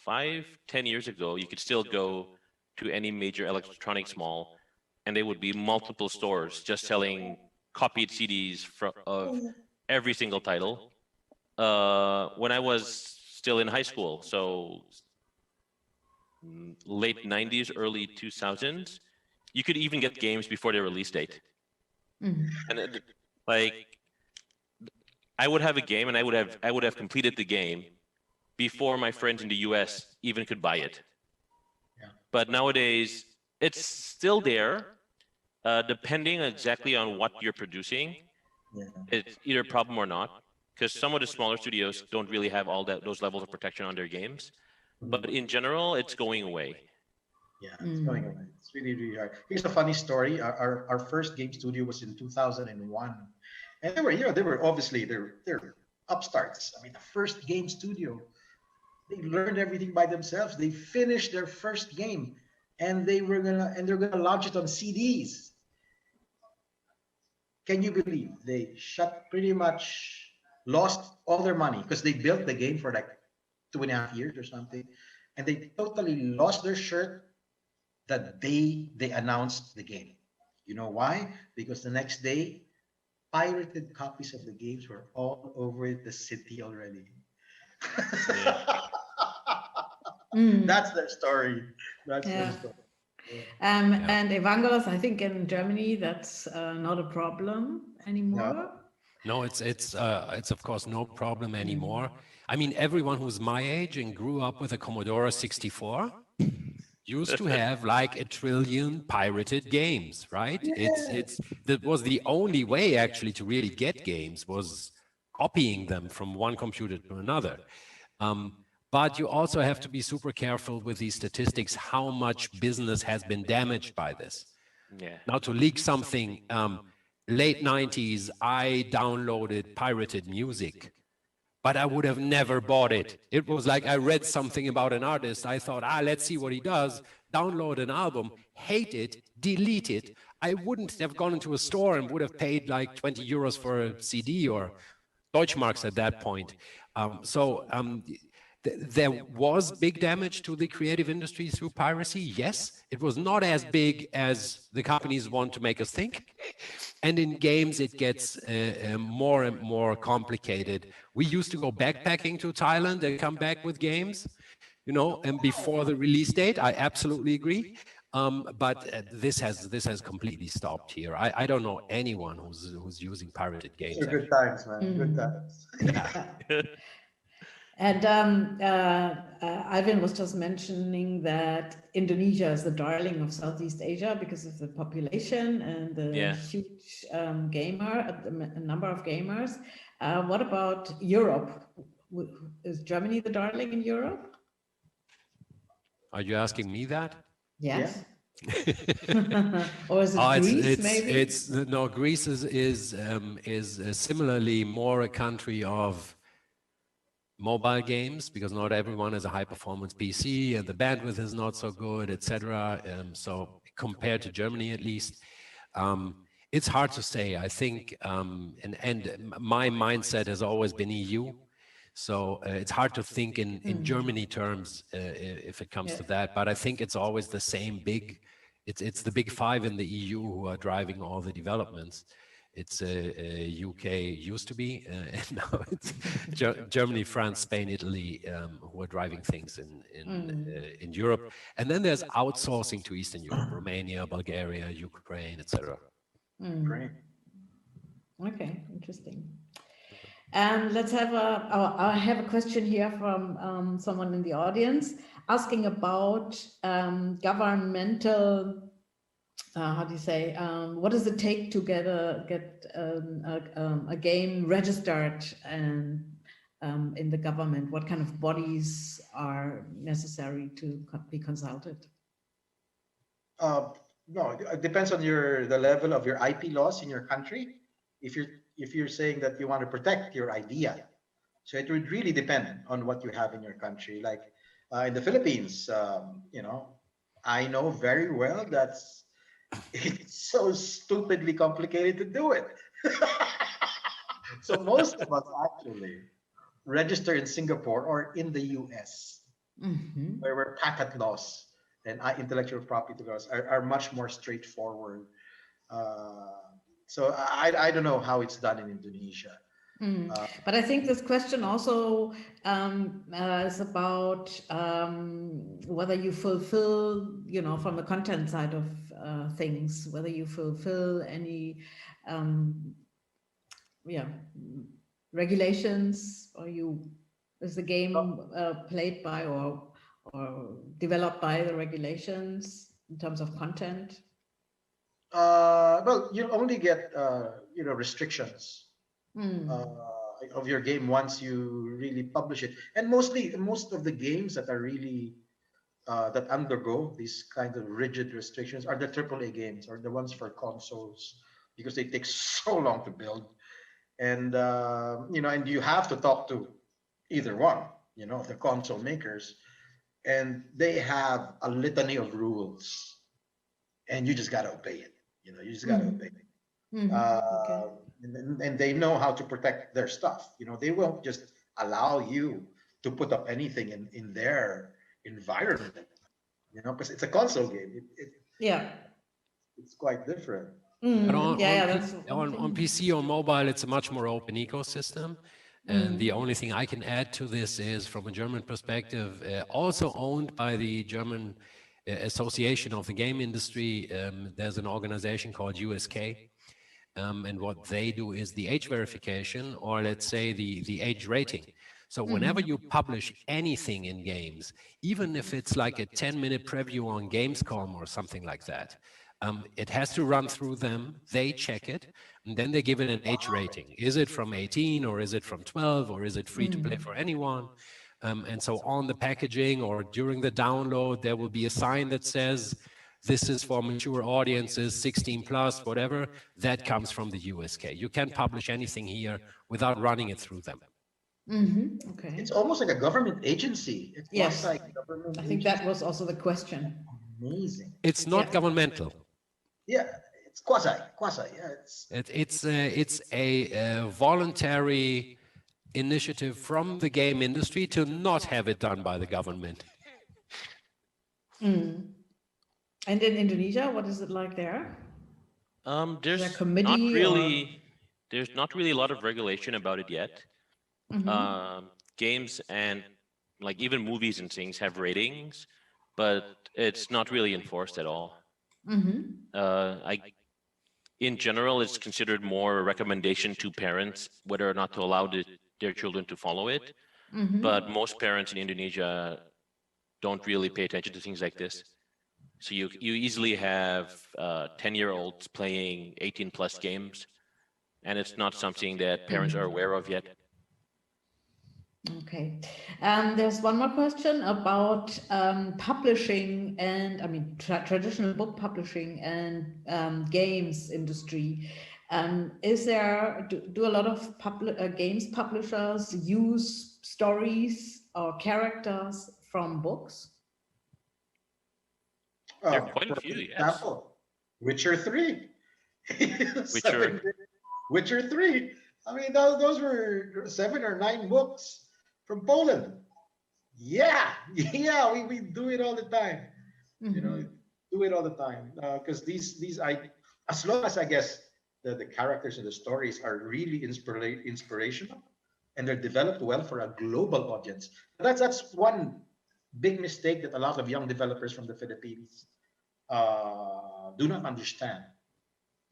[SPEAKER 3] 5-10 years ago, you could still go to any major electronics mall, and there would be multiple stores just selling copied CDs of every single title. When I was still in high school, so late 90s, early 2000s, you could even get games before their release date. And I would have a game, and I would have completed the game before my friends in the US even could buy it. But nowadays, it's still there, depending exactly on what you're producing. It's either a problem or not, because some of the smaller studios don't really have all those levels of protection on their games. But in general, it's going away.
[SPEAKER 4] Yeah, it's going away. It's really, really hard. Here's a funny story. Our first game studio was in 2001, and they were obviously they're upstarts. I mean, the first game studio, they learned everything by themselves. They finished their first game, and they're gonna launch it on CDs. Can you believe they pretty much lost all their money because they built the game for like 2.5 years or something, and they totally lost their shirt the day they announced the game. You know why? Because the next day, pirated copies of the games were all over the city already. That's their story. That's their story.
[SPEAKER 1] And Evangelos, I think in Germany that's not a problem anymore.
[SPEAKER 2] No, it's of course no problem anymore. I mean, everyone who's my age and grew up with a Commodore 64 used to have like 1 trillion pirated games, right? That was the only way actually to really get games, was copying them from one computer to another. But you also have to be super careful with these statistics, how much business has been damaged by this. Now, to leak something, late 90s, I downloaded pirated music, but I would have never bought it. It was like I read something about an artist. I thought, let's see what he does. Download an album, hate it, delete it. I wouldn't have gone into a store and would have paid like 20 euros for a CD or Deutschmarks at that point. There was big damage to the creative industry through piracy. Yes, it was not as big as the companies want to make us think. And in games, it gets more and more complicated. We used to go backpacking to Thailand and come back with games, and before the release date. I absolutely agree. But this has completely stopped here. I don't know anyone who's using pirated games.
[SPEAKER 4] They're good times, man. Good times.
[SPEAKER 2] Yeah.
[SPEAKER 1] And Ivan was just mentioning that Indonesia is the darling of Southeast Asia because of the population and the huge number of gamers. What about Europe? Is Germany the darling in Europe?
[SPEAKER 2] Are you asking me that?
[SPEAKER 1] Yes. Or is it Greece, maybe?
[SPEAKER 2] No, Greece is similarly more a country of mobile games, because not everyone has a high-performance PC and the bandwidth is not so good, etc. So compared to Germany, at least, It's hard to say. I think, and my mindset has always been EU. So it's hard to think in Germany terms if it comes to that. But I think it's always the same big. It's the big five in the EU who are driving all the developments. It's UK used to be, and now it's Germany, France, Spain, Italy who are driving things in Europe. And then there's outsourcing to Eastern Europe, Romania, Bulgaria, Ukraine, etc.
[SPEAKER 4] Great.
[SPEAKER 1] Okay, interesting. And let's have I have a question here from someone in the audience asking about governmental, how do you say, what does it take to get a game registered and in the government? What kind of bodies are necessary to be consulted?
[SPEAKER 4] No, it depends on the level of your IP laws in your country. If you're saying that you want to protect your idea, so it would really depend on what you have in your country. Like in the Philippines, I know very well that it's so stupidly complicated to do it. So most of us actually register in Singapore or in the US, where patent laws and intellectual property laws are much more straightforward. So I don't know how it's done in Indonesia.
[SPEAKER 1] But I think this question also is about whether you fulfill, from the content side of things, whether you fulfill any, regulations, or is the game played by or developed by the regulations in terms of content?
[SPEAKER 4] Well, you only get restrictions of your game once you really publish it, and most of the games that are really that undergo these kinds of rigid restrictions are the AAA games, or the ones for consoles, because they take so long to build, and and you have to talk to either one, of the console makers, and they have a litany of rules, and you just got to obey it. You just got to obey it.
[SPEAKER 1] Okay.
[SPEAKER 4] And they know how to protect their stuff. They won't just allow you to put up anything in their environment, because it's a console game. It's quite different.
[SPEAKER 2] But on PC or mobile, it's a much more open ecosystem. And the only thing I can add to this is, from a German perspective, also owned by the German Association of the Game Industry, there's an organization called USK. And what they do is the age verification, or let's say the age rating. So whenever you publish anything in games, even if it's like a 10-minute preview on Gamescom or something like that, it has to run through them. They check it, and then they give it an age rating. Is it from 18, or is it from 12, or is it free to play for anyone? And so on the packaging or during the download, there will be a sign that says, this is for mature audiences, 16 plus, whatever. That comes from the USK. You can't publish anything here without running it through them.
[SPEAKER 1] Okay.
[SPEAKER 4] It's almost like a government agency.
[SPEAKER 1] Yes.
[SPEAKER 4] Like government
[SPEAKER 1] I think that was also the question.
[SPEAKER 4] Amazing.
[SPEAKER 2] It's not governmental.
[SPEAKER 4] Yeah, it's quasi. Yeah,
[SPEAKER 2] it's a voluntary initiative from the game industry to not have it done by the government.
[SPEAKER 1] And in Indonesia, what is it like there?
[SPEAKER 3] There's
[SPEAKER 1] a committee
[SPEAKER 3] there's not really a lot of regulation about it yet. Games and like even movies and things have ratings, but it's not really enforced at all. In general, it's considered more a recommendation to parents whether or not to allow their children to follow it. But most parents in Indonesia don't really pay attention to things like this. So you easily have 10-year-olds playing 18+ games, and it's not something that parents are aware of yet.
[SPEAKER 1] Okay. There's one more question about publishing and, traditional book publishing and games industry. Do a lot of games publishers use stories or characters from books?
[SPEAKER 3] There are quite a few, yes.
[SPEAKER 4] Example, Witcher 3.
[SPEAKER 3] Witcher.
[SPEAKER 4] Witcher 3. I mean, those were 7 or 9 books from Poland. Yeah, yeah, we do it all the time. You know, do it all the time because as long as I guess the characters and the stories are really inspirational and they're developed well for a global audience. That's one big mistake that a lot of young developers from the Philippines do not understand.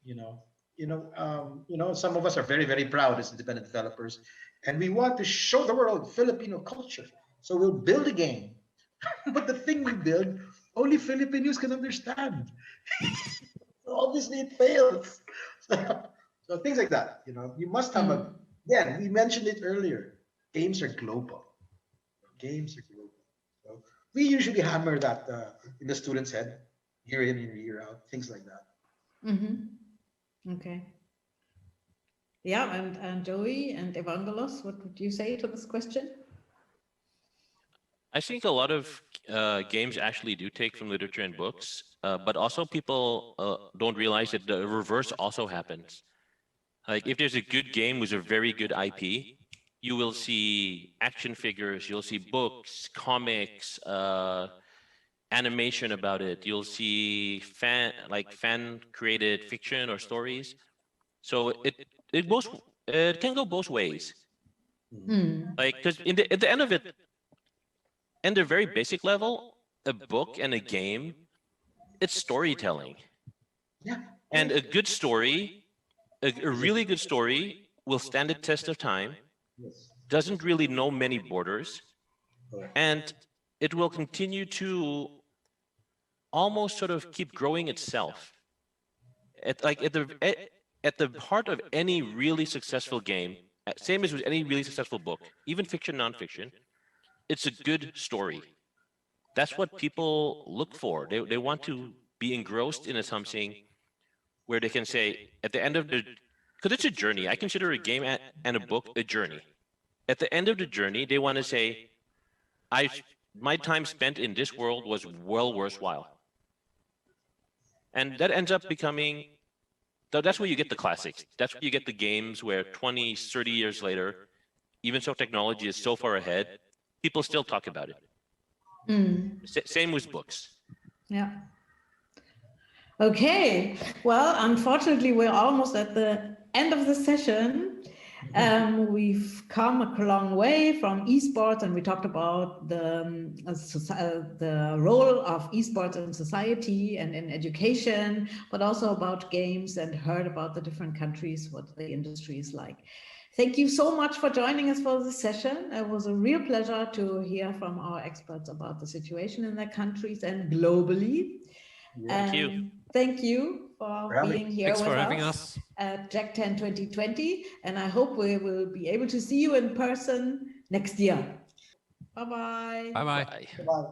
[SPEAKER 4] You know, some of us are very, very proud as independent developers, and we want to show the world Filipino culture. So we'll build a game, but the thing we build, only Filipinos can understand. So obviously, it fails. So things like that. You must have again. We mentioned it earlier. Games are global. Games are global. So we usually hammer that in the student's head, year in and year out, things like that.
[SPEAKER 1] Okay. Yeah, and Joey and Evangelos, what would you say to this question?
[SPEAKER 3] I think a lot of games actually do take from literature and books, but also people don't realize that the reverse also happens. Like if there's a good game with a very good IP, you will see action figures, you'll see books, comics, animation about it. You'll see fan created fiction or stories. So it can go both ways. Like because at the end of it, in the very basic level, a book and a game, it's storytelling.
[SPEAKER 4] Yeah.
[SPEAKER 3] And a good story, a really good story will stand the test of time, doesn't really know many borders, and it will continue to almost sort of keep growing itself. At the heart of any really successful game, same as with any really successful book, even fiction, nonfiction, it's a good story. That's what people look for. They want to be engrossed in something where they can say, at the end of the, because it's a journey. I consider a game and a book a journey. At the end of the journey, they want to say, my time spent in this world was well worthwhile. And that ends up becoming, that's where you get the classics. That's where you get the games where 20, 30 years later, even though technology is so far ahead, people still talk about it. Same with books.
[SPEAKER 1] Yeah. Okay. Well, unfortunately, we're almost at the end of the session. We've come a long way from esports, and we talked about the role of esports in society and in education, but also about games, and heard about the different countries, what the industry is like. Thank you so much for joining us for this session. It was a real pleasure to hear from our experts about the situation in their countries and globally.
[SPEAKER 3] Thank you.
[SPEAKER 1] Thank you for being here with us at JakTent 2020. And I hope we will be able to see you in person next year. Bye-bye.
[SPEAKER 2] Bye-bye.
[SPEAKER 4] Bye.